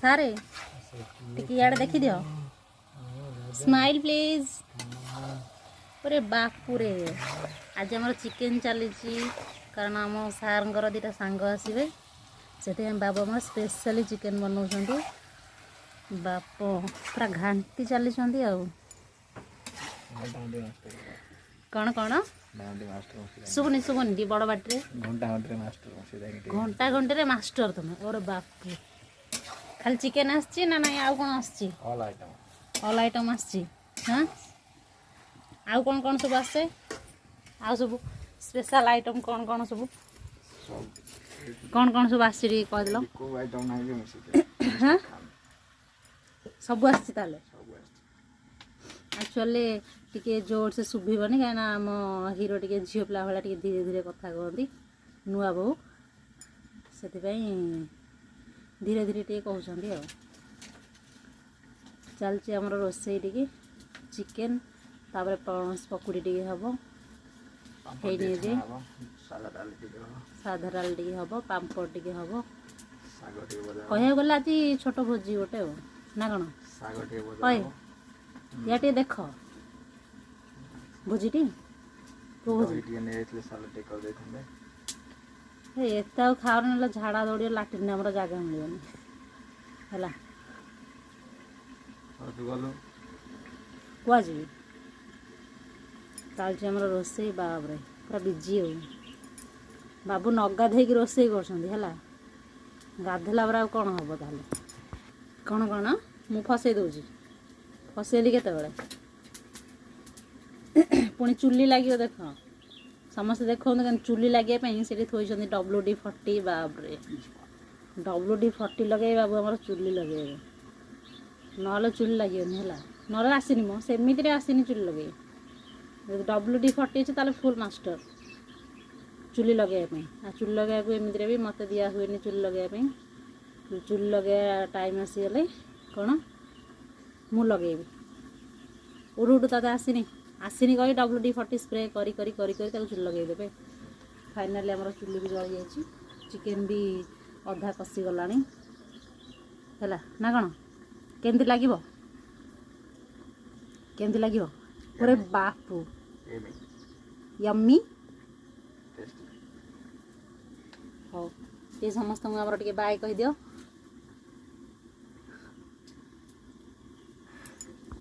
सारे टिके यार देखी दियो स्माइल प्लीज अरे बापुरे आज आम चिकेन चली कारण आम सार दीटा सांग आसवे से बाबा मोर स्पेशली चिकेन बनाऊँ बाप पूरा घाटी चली कौन कौन शुभुनि शुभुनि टी बड़ बाटे घंटा घंटे मास्टर तुम और बाप खाली चिकेन आसची ना नहीं आउ कौन आसची ऑल आइटम आसची हाँ आउ कौन कौन सब आसे आउ सब स्पेशल आइटम कौन कौन सब सब आसी कहदेल हाँ सब आसची ताले एक्चुअली टिके जोर से शुभनी कहीं आम हीरो टिके झील पिला भाया धीरे धीरे कथा कहती नुआ बहु से धीरे धीरे टे कहते चलती आमर रोसई टी चिकेन तापर पणस पकुड़ी टी हम साधा डाल टी हम पापड़ टी हम कह गला आज छोट भोजी गोटे ना कौन या टे देख भोजी टी एत खाओ ना झाड़ा दौड़ लाट्रिन आम जगह मिलनी है कुआ जी चलती आम रोसई बाबरे पूरा बिजी हो बाबू नगाधे रोसई कर गाधेला बरा कौन हम ताले कौन कौन मु फसई दूची फसैली केतबेले पुणी चुली लगे देख समस्त देखो चुली लगे से थोड़ी WD-40 बाबरे WD-40 लगे बाबू आम चुली लगे ना चुली लगे ना आसनी मो सेमती आसनी चुली लगे WD-40 अच्छे फुल मास्टर चुली लगे चुली लगे एमती भी मत दिया हुए चुली लगे चुली लगे टाइम आसीगले कौन मु लगेबी उड़ू उड़ू ताते आसनी आसनी कही WD-40 स्प्रे करी करी करी करी चुली लगेदेवे फाइनाली आम चुली भी जली जाइए चिकेन भी अधा कषि गला है ना कौन केमती लगे केमती लगे पूरे बापू यम्मी हाँ ये समस्त बाय कह दियो।